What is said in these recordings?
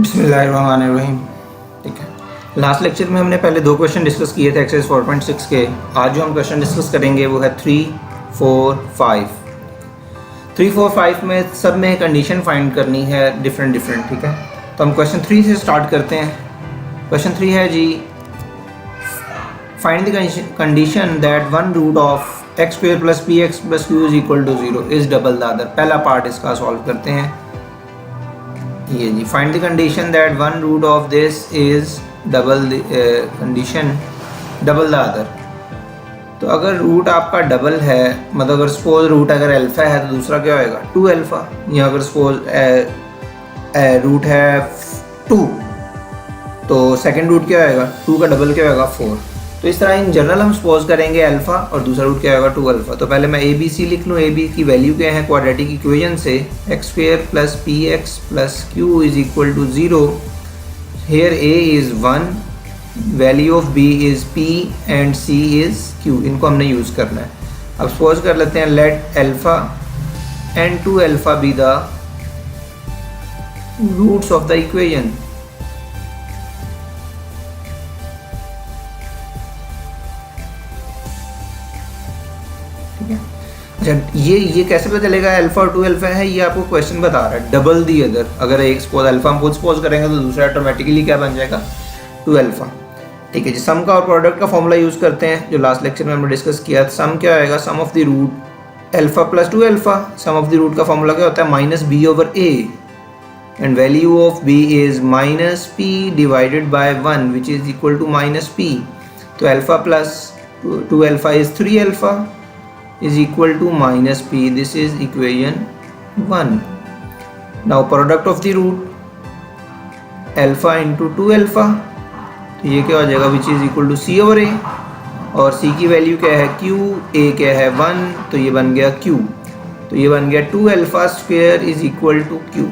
बिस्मिल्लाहिर्रहमानिर्रहीम। ठीक है, लास्ट लेक्चर में हमने पहले दो क्वेश्चन डिस्कस किए थे एक्सरसाइज 4.6 के। आज जो हम क्वेश्चन डिस्कस करेंगे वो है 3, 4, 5। 3, 4, 5 में सब में कंडीशन फाइंड करनी है डिफरेंट। ठीक है, तो हम क्वेश्चन 3 से स्टार्ट करते हैं। क्वेश्चन 3 है जी, find the condition that one root of x square plus p x plus q is equal to 0 is double the other. पहला पार्ट इसका सॉल्व करते हैं। ये जी, find the condition that one root of this is double condition double the other. तो अगर root आपका double है, मतलब अगर सपोज रूट अगर अल्फा है तो दूसरा क्या होएगा 2 अल्फा, या अगर सपोज रूट है 2 तो सेकंड रूट क्या होएगा 2 का डबल क्या होएगा 4। तो इस तरह इन जनरल हम सपोज करेंगे अल्फा और दूसरा रूट क्या होगा 2 अल्फा। तो पहले मैं ए बी सी लिख लूँ। ए बी की वैल्यू क्या है क्वाड्रेटिक इक्वेशन से, x square plus p x plus q is equal to 0। Here a is 1, value of b is p and c is q. इनको हमने यूज़ करना है। अब सपोज कर लेते हैं let alpha and 2 alpha be the roots of the equation. अच्छा, ये कैसे पता चलेगा अल्फा और 2 अल्फा है? ये आपको क्वेश्चन बता रहा है डबल दी अदर। अगर एक सपोज अल्फा हम खुद सपोज करेंगे तो दूसरा ऑटोमेटिकली क्या बन जाएगा 2 अल्फा। ठीक है जी, सम का और प्रोडक्ट का फॉर्मूला यूज़ करते हैं जो लास्ट लेक्चर में हमने डिस्कस किया। सम क्या आएगा, sum of the root alpha plus 2 alpha. Sum of the root का फॉर्मूला क्या होता है minus B over a, and value of b is minus p divided by 1 which is equal to minus p. तो alpha plus 2 alpha is 3 alpha is equal to minus p. This is equation 1. Now product of the root alpha into 2 alpha, तो ये क्या हो जाएगा which is equal to c over a, और c की value क्या है q, a क्या है 1, तो ये बन गया q। तो ये बन गया 2 alpha square is equal to q।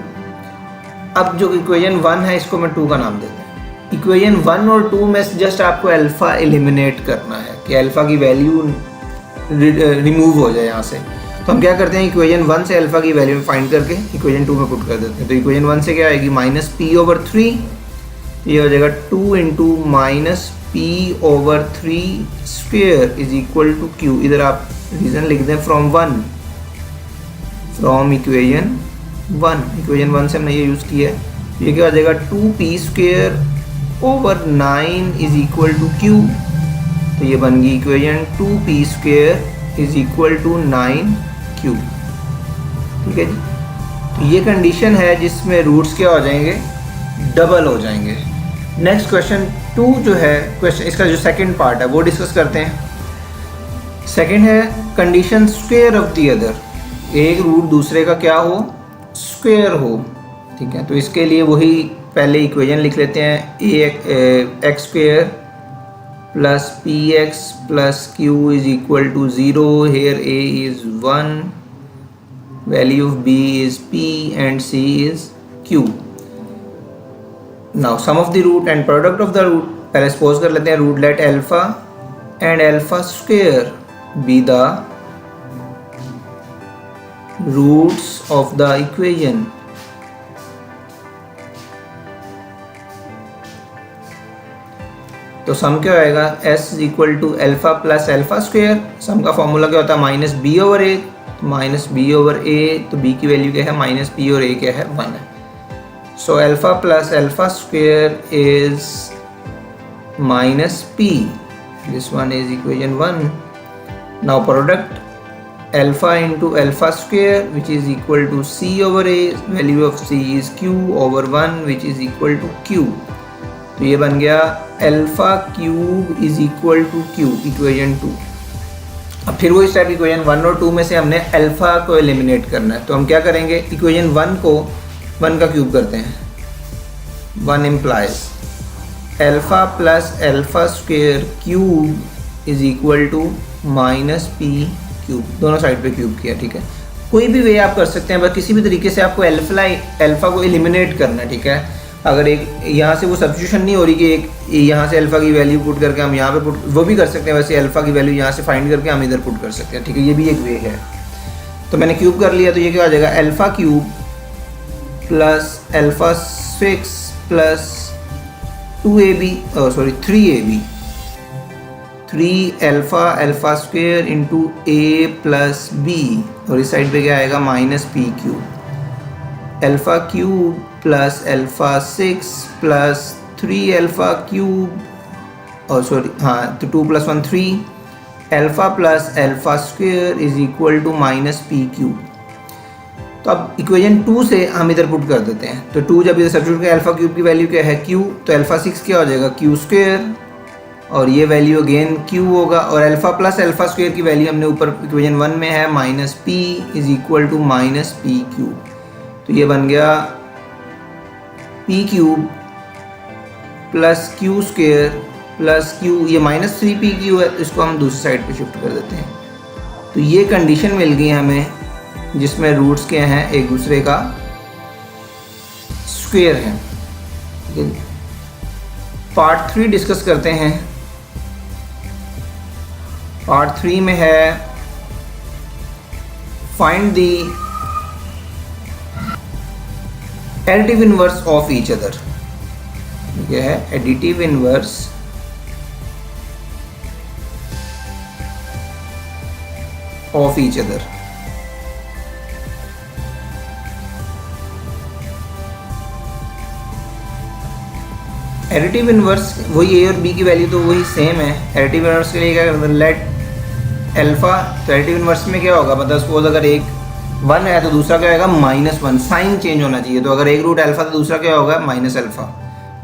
अब जो इक्वेशन 1 है इसको मैं 2 का नाम देता हूँ। इक्वेशन 1 और 2 में जस्ट आपको अल्फा एलिमिनेट करना है कि अल्फा की वैल्यू रिमूव हो जाए यहाँ से। तो हम क्या करते हैं इक्वेशन 1 से अल्फा की वैल्यू फाइंड करके इक्वेशन 2 में पुट कर देते हैं। तो इक्वेशन 1 से क्या आएगी माइनस पी ओवर 3, ये हो जाएगा 2 into minus p over 3 square is equal to q. इधर आप रीजन लिख दें फ्रॉम इक्वेशन 1। इक्वेशन 1 से हमने ये यूज़ किया है। ये क्या हो जाएगा 2p square over 9 is equal to q. तो ये बन गई equation 2p square is equal to 9q। ठीक है जी, तो ये कंडीशन है जिसमें रूट्स क्या हो जाएंगे डबल हो जाएंगे। नेक्स्ट क्वेश्चन 2 जो है क्वेश्चन इसका जो सेकंड पार्ट है वो डिस्कस करते हैं। सेकंड है condition square of the other, एक रूट दूसरे का क्या हो स्क्वेयर हो। ठीक है, तो इसके लिए वही पहले इक्वेशन लिख लेते हैं x square plus px plus q is equal to 0. Here a is 1, value of b is p and c is q. Now sum of the root and product of the root, पहले suppose कर लेते हैं root let alpha and alpha square be the roots of the equation. तो sum क्या आएगा s is equal to alpha plus alpha square. Sum का formula क्या होता है माइनस बी ओवर ए, माइनस बी ओवर ए, तो b की वैल्यू क्या है माइनस पी और a क्या है 1 है। So alpha plus alpha square is minus p, this one is equation 1। Now product alpha into alpha square which is equal to c over a, value of c is q over 1 which is equal to q। तो ये बन गया alpha cube is equal to q, equation 2। अब फिर वो इस type equation 1 और 2 में से हमने अल्फा को एलिमिनेट करना है। तो हम क्या करेंगे इक्वेशन 1 को 1 का क्यूब करते हैं। 1 implies alpha plus alpha square cube is equal to minus p cube, दोनों साइड पे क्यूब किया। ठीक है, कोई भी वे आप कर सकते हैं, बस किसी भी तरीके से आपको अल्फा को एलिमिनेट करना है। ठीक है, अगर एक यहाँ से वो सब्स्टिट्यूशन नहीं हो रही कि एक यहाँ से अल्फ़ा की वैल्यू पुट करके हम यहाँ पे पुट, वो भी कर सकते हैं। वैसे अल्फ़ा की वैल्यू यहाँ से फाइंड करके हम इधर पुट कर सकते हैं। ठीक है, ये भी एक वे है। तो मैंने क्यूब कर लिया, तो ये क्या आ जाएगा अल्फ़ा क्यूब प्लस अल्फ़ा 6 प्लस 2ab sorry 3ab 3 alpha alpha square into ए प्लस बी और इस साइड पे क्या आएगा minus p cube alpha cube plus alpha 6 plus 3 alpha cube और सॉरी हाँ तो 2 + 1 3 alpha plus alpha square is equal to minus p cube. तो अब इक्वेशन 2 से हम इधर पुट कर देते हैं। तो 2 जब इधर सब्स्टिट्यूट करें अल्फ़ा क्यूब की वैल्यू क्या है q, तो अल्फ़ा 6 क्या हो जाएगा q स्क्वेयर और ये वैल्यू अगेन q होगा और अल्फ़ा प्लस अल्फ़ा स्क्वेयर की वैल्यू हमने ऊपर इक्वेशन 1 में है minus p is equal to minus p cube. तो ये बन गया p cube plus q square plus q, ये माइनस 3p क्यू है, इसको हम दूसरी साइड पे शिफ्ट कर देते हैं। तो ये कंडीशन मिल गई हमें जिसमें रूट्स क्या हैं एक दूसरे का स्क्वायर है। पार्ट 3 डिस्कस करते हैं। पार्ट 3 में है find the additive inverse of each other. ये है additive inverse of each other. Additive inverse वही ए और बी की वैल्यू तो वही सेम है। एडिटिव इनवर्स के लिए क्या करते हैं लेट अल्फा, तो एडिटिव इनवर्स में क्या होगा मतलब सपोज अगर एक 1 है तो दूसरा क्या होगा -1, साइन चेंज होना चाहिए। तो अगर एक रूट अल्फा तो दूसरा क्या होगा minus alpha.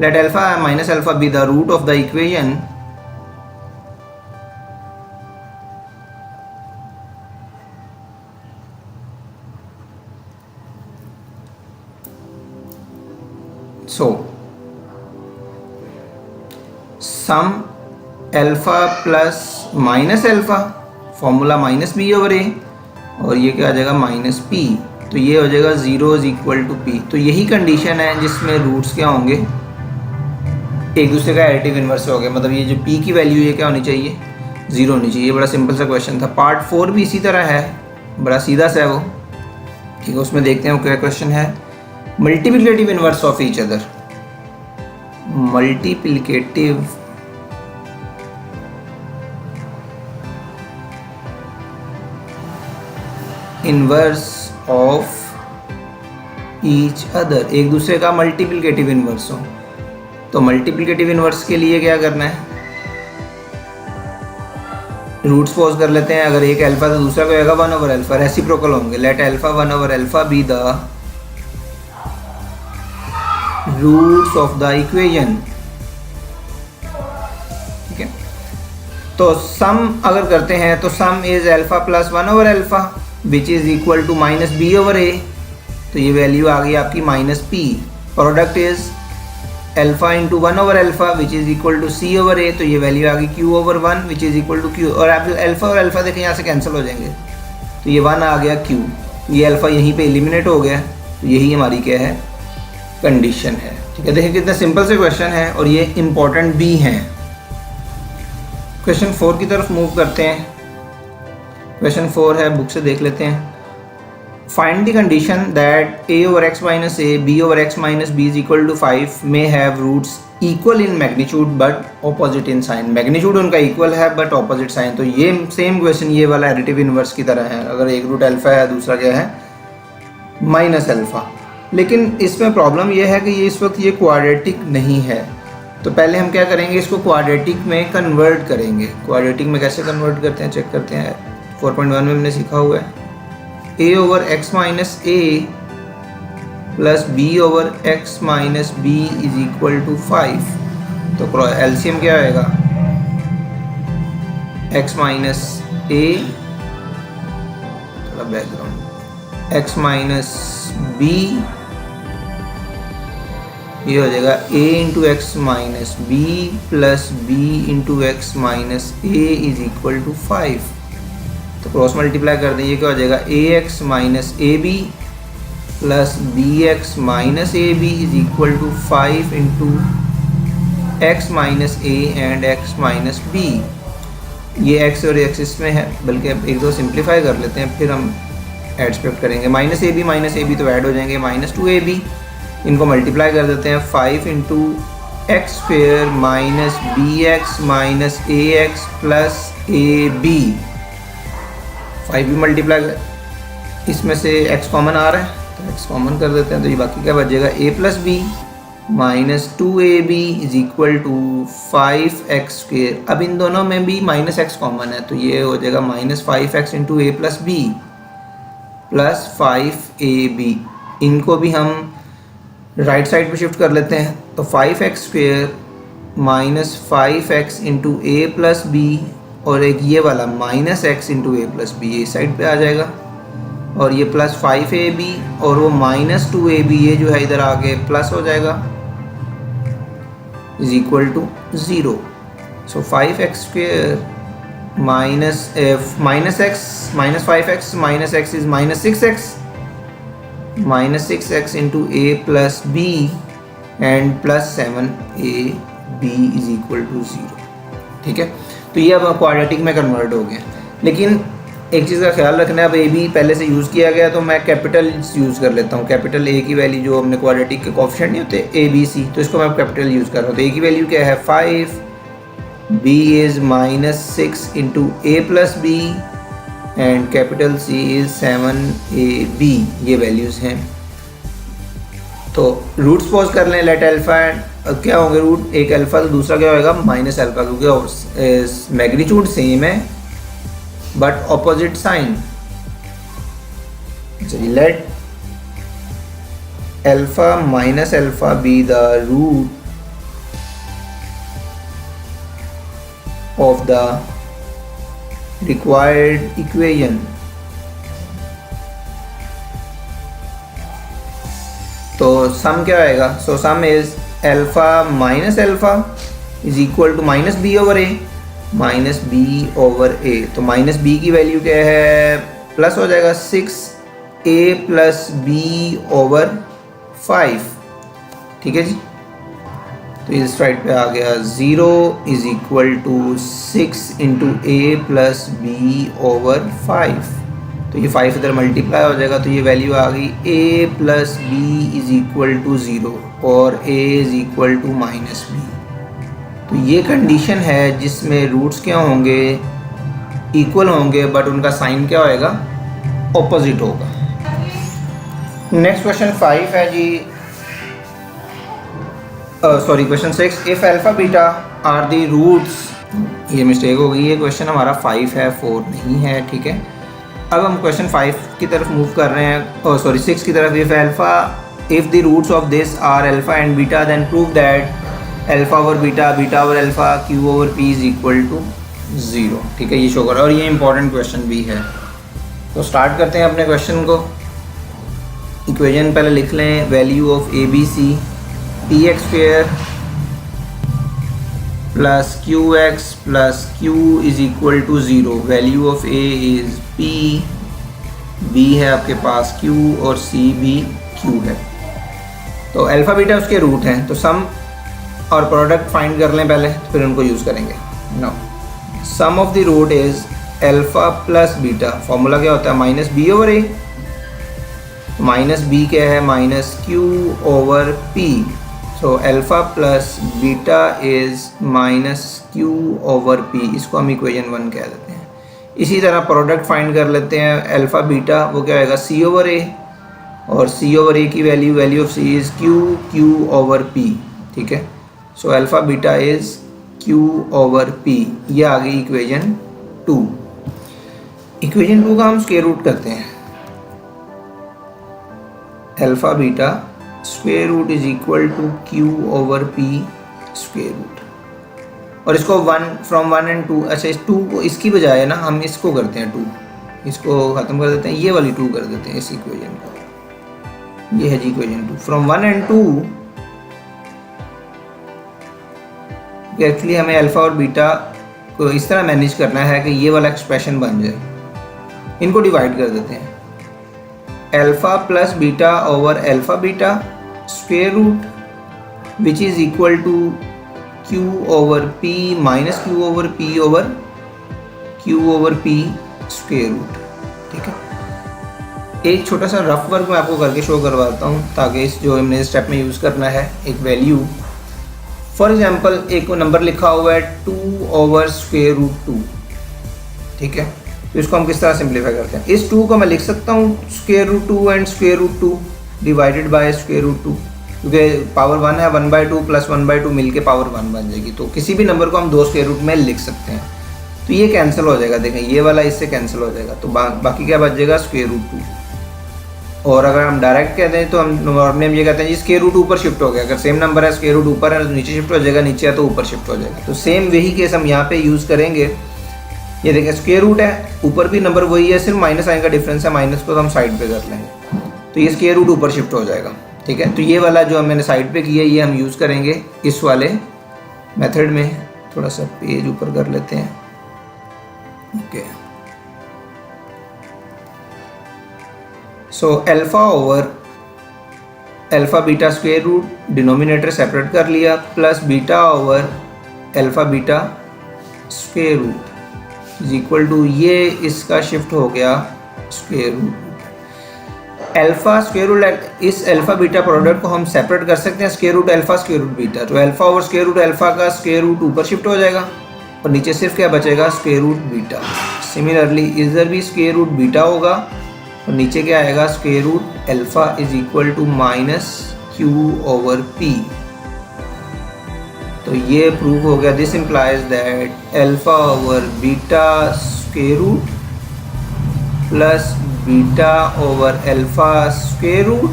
Let alpha minus alpha be the root of the equation so sum alpha plus minus alpha formula minus B over a और ये क्या आ जाएगा माइनस पी। तो ये हो जाएगा 0 इज इक्वल टू पी। तो यही कंडीशन है जिसमें रूट्स क्या होंगे एक दूसरे का एडिटिव इनवर्स हो गया। मतलब ये जो पी की वैल्यू ये क्या होनी चाहिए 0 होनी चाहिए। ये बड़ा सिंपल सा क्वेश्चन था। पार्ट 4 भी इसी तरह है, बड़ा सीधा सा है वो। ठीक है, उसमें देखते हैं क्या क्वेश्चन है। Multiplicative inverse of each other. Multiplicative inverse of each other, एक दूसरे का मल्टीप्लिकेटिव इनवर्स हो। तो मल्टीप्लिकेटिव इनवर्स के लिए क्या करना है रूट्स पोज कर लेते हैं। अगर एक अल्फा तो दूसरा क्या होगा 1 ओवर अल्फा, रेसिप्रोकल होंगे। Let alpha 1 over alpha be the roots of the equation. ठीक है, तो सम अगर करते हैं तो sum is alpha plus 1 over alpha which is equal to minus B over ए। तो ये वैल्यू आ गई आपकी minus P. Product is alpha into 1 over alpha which is equal to C over ए। तो ये वैल्यू आ गई Q over 1 which is equal to q. और अल्फा और अल्फा देखें यहाँ से कैंसिल हो जाएंगे। तो ये 1 आ गया क्यू, ये अल्फा यहीं पे एलिमिनेट हो गया। तो यही हमारी क्या है कंडीशन है। ठीक है, देखिए कितना सिंपल से क्वेश्चन है और ये इंपॉर्टेंट भी हैं। क्वेश्चन 4 की तरफ मूव करते हैं। क्वेश्चन 4 है, बुक से देख लेते हैं। Find the condition that a over x minus a b over x minus b is equal to 5 may have roots equal in magnitude but opposite in sign. Magnitude उनका equal है but opposite sign. तो ये same question ये वाला additive inverse की तरह है। अगर एक रूट अल्फा है दूसरा क्या है माइनस अल्फा। लेकिन इसमें प्रॉब्लम यह है कि ये इस वक्त ये क्वाड्रेटिक नहीं है। तो पहले हम क्या करेंगे इसको क्वाड्रेटिक में कन्वर्ट करेंगे। क्वाड्रेटिक में कैसे कन्वर्ट करते हैं चेक करते हैं। 4.1 में हमने सीखा हुआ है a over x minus a plus b over x minus b is equal to 5। तो एलसीएम क्या आएगा x माइनस ए, थोड़ा बैकग्राउंड, x माइनस b, ये हो जाएगा a into x minus b plus b into x minus a is equal to 5। तो cross multiply कर दें, ये क्या हो जाएगा ax minus a b plus b x minus a b is equal to 5 into x minus a and x minus b. ये x और x इसमें है, बल्कि अब एक दो सिंप्लीफाई कर लेते हैं फिर हम एड सब्ट्रैक्ट करेंगे। माइनस ए बी तो ऐड हो जाएंगे, -2ab इनको मल्टीप्लाई कर देते हैं, 5 into x square minus b x minus a x plus a b. 5 भी मल्टीप्लाई, इसमें से x कॉमन आ रहा है तो x कॉमन कर देते हैं, तो ये बाकी क्या बचेगा, a plus b minus 2ab is equal to 5x square. अब इन दोनों में भी माइनस x कॉमन है तो ये हो जाएगा माइनस 5x इंटू ए प्लस बी प्लस 5ab। इनको भी हम राइट साइड पे शिफ्ट कर लेते हैं, तो 5x square minus 5x into ए प्लस बी और एक ये वाला माइनस x इंटू ए प्लस बी ये साइड पे आ जाएगा, और ये प्लस 5ab और वो माइनस 2ab ये जो है इधर आके प्लस हो जाएगा, is equal to 0। So 5x square minus x minus 5x minus x is minus 6x into A plus b and plus 7ab is equal to 0। ठीक है, तो ये अब क्वाड्रेटिक में कन्वर्ट हो गया। लेकिन एक चीज़ का ख्याल रखना है, अब ए बी पहले से यूज़ किया गया तो मैं कैपिटल यूज़ कर लेता हूँ। कैपिटल ए की वैल्यू जो हमने क्वाड्रेटिक के कोएफिशिएंट नहीं होते ए बी सी, तो इसको मैं कैपिटल यूज़ कर रहा हूँ। तो ए की वैल्यू क्या है 5, b is minus 6 into A plus b and capital C is 7ab, ये वैल्यूज़ हैं। तो रूट सपोज कर लें, लेट अल्फा एंड क्या होंगे रूट, एक अल्फा तो दूसरा क्या होगा माइनस अल्फा, क्योंकि मैग्नीट्यूड सेम है बट ऑपोजिट साइन। चलिए let alpha minus alpha be the root of the required equation. तो सम क्या आएगा, so sum is alpha minus alpha is equal to minus B over A minus B over ए। तो minus B की value क्या है, plus हो जाएगा 6a plus b over 5। ठीक है जी, तो इस साइड पे आ गया 0 is equal to 6 into A plus b over 5। तो ये 5 इधर मल्टीप्लाई हो जाएगा, तो ये वैल्यू आ गई a plus b is equal to 0 और a is equal to minus b. तो ये कंडीशन है जिसमें रूट्स क्या होंगे, इक्वल होंगे, बट उनका साइन क्या होएगा, ऑपोजिट होगा। नेक्स्ट क्वेश्चन 5 है जी, sorry question 6, if alpha beta are the roots, ये मिस्टेक हो गई, ये क्वेश्चन हमारा 5 है 4 नहीं है। ठीक है, अब हम क्वेश्चन 5 की तरफ मूव कर रहे हैं, सॉरी 6 की तरफ। If the roots of this are alpha and beta then prove that alpha over beta, beta over alpha, q over p is equal to 0। ठीक है, ये शो कर रहा है और ये इंपॉर्टेंट क्वेश्चन भी है। तो स्टार्ट करते हैं अपने क्वेश्चन को। इक्वेशन पहले लिख लें, value of a b c, p x square plus q x plus q is equal to 0। Value of a is p, b है आपके पास क्यू और सी भी क्यू है। तो अल्फा बीटा उसके रूट हैं, तो सम और प्रोडक्ट फाइंड कर लें पहले, फिर उनको यूज़ करेंगे। No, sum of the root is alpha plus beta, formula क्या होता है माइनस बी ओवर ए, माइनस बी क्या है minus q over p. So alpha plus beta is minus q over p, इसको हम इक्वेशन 1 कह देते हैं। इसी तरह प्रोडक्ट फाइंड कर लेते हैं, अल्फा बीटा वो क्या होगा सी ओवर ए, और सी ओवर ए की value of c is q over p. ठीक है, so alpha beta is q over p, ये आ गई इक्वेशन 2। इक्वेशन 2 का हम स्क्वायर रूट करते हैं, alpha beta square root is equal to q over p square root, और इसको 1 फ्रॉम 1 एंड 2, अच्छा इस 2 को इसकी बजाय ना हम इसको करते हैं 2, इसको ख़त्म कर देते हैं, ये वाली 2 कर देते हैं इस इक्वेशन को। ये है जी इक्वेशन 2 फ्रॉम 1 एंड 2। एक्चुअली हमें अल्फ़ा और बीटा को इस तरह मैनेज करना है कि ये वाला एक्सप्रेशन बन जाए। इनको डिवाइड कर देते हैं, alpha plus beta over alpha beta square root which is equal to q over p minus q over p square root. ठीक है, एक छोटा सा रफ वर्क मैं आपको करके शो करवाता हूँ ताकि इस जो हमने स्टेप में यूज़ करना है एक वैल्यू, फॉर एग्जांपल एक नंबर लिखा हुआ है 2/√2, ठीक है। तो इसको हम किस तरह सिंप्लीफाई करते हैं, इस 2 को मैं लिख सकता हूँ √2 एंड √2 डिवाइडेड बाय √2, क्योंकि पावर 1 है, 1/2 प्लस 1/2 मिलके पावर 1 बन जाएगी। तो किसी भी नंबर को हम 2 स्क्वायर रूट में लिख सकते हैं। तो ये कैंसिल हो जाएगा, देखें ये वाला इससे कैंसिल हो जाएगा, तो बाकी क्या बच जाएगा √2। और अगर हम डायरेक्ट कहते हैं तो हम नॉर्मली हम ये कहते हैं जी √2 ऊपर शिफ्ट हो गया। अगर सेम नंबर है √2 ऊपर है तो नीचे शिफ्ट हो जाएगा, नीचे है तो ऊपर शिफ्ट हो जाएगा। तो सेम वही केस हम यहाँ पे यूज़ करेंगे। ये देखें स्क्वायर रूट है, ऊपर भी नंबर वही है, सिर्फ माइनस साइन का डिफरेंस है, माइनस को तो हम साइड पे कर लेंगे, तो ये स्क्वायर रूट ऊपर शिफ्ट हो जाएगा, ठीक है। तो ये वाला जो मैंने साइड पे किया ये हम यूज़ करेंगे इस वाले मेथड में। थोड़ा सा पेज ऊपर कर लेते हैं, okay. So alpha over alpha beta square root denominator separate कर लिया, plus beta over alpha beta square root is equal to, ये इसका शिफ्ट हो गया square root alpha square root. इस अल्फा बीटा प्रोडक्ट को हम सेपरेट कर सकते हैं square root alpha square root beta. तो alpha over square root alpha का स्क्वायर रूट ऊपर शिफ्ट हो जाएगा और नीचे सिर्फ क्या बचेगा स्क्वायर रूट बीटा। सिमिलरली इधर भी स्क्वायर रूट बीटा होगा और नीचे क्या आएगा square root alpha is equal to -q/p। तो ये प्रूव हो गया, this implies that alpha over beta square root plus beta over alpha square root,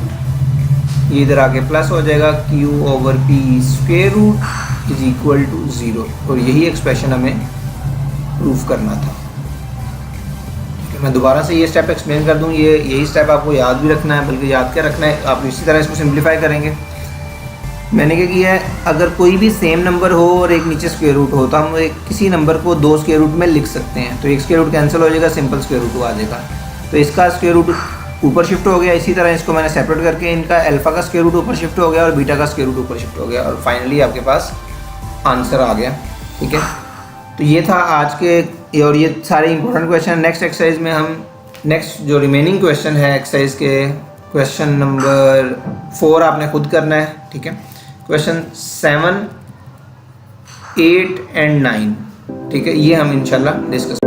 ये इधर आके प्लस हो जाएगा q/p square root is equal to 0। और यही एक्सप्रेशन हमें प्रूव करना था। मैं दोबारा से ये स्टेप एक्सप्लेन कर दूं, यही स्टेप आपको याद भी रखना है, बल्कि याद क्या रखना है, आप इसी तरह इसको सिंप्लीफाई करेंगे। मैंने क्या किया है, अगर कोई भी सेम नंबर हो और एक नीचे स्क्वायर रूट हो तो हम किसी नंबर को 2 स्क्वायर रूट में लिख सकते हैं। तो एक स्क्वायर रूट कैंसिल हो जाएगा, सिंपल स्क्वायर रूट आ जाएगा। तो इसका स्क्वायर रूट ऊपर शिफ्ट हो गया, इसी तरह इसको मैंने सेपरेट करके इनका अल्फा का स्क्वायर रूट ऊपर शिफ्ट हो गया और बीटा का स्क्वायर रूट ऊपर शिफ्ट हो गया और फाइनली आपके पास आंसर आ गया, ठीक है। तो ये था आज के, और ये सारे इंपॉर्टेंट क्वेश्चन। नेक्स्ट एक्सरसाइज में हम नेक्स्ट जो रिमेनिंग क्वेश्चन है एक्सरसाइज के, क्वेश्चन नंबर 4 आपने खुद करना है, ठीक है। क्वेश्चन 7, 8 एंड 9, ठीक है, ये हम इंशाल्लाह डिस्कस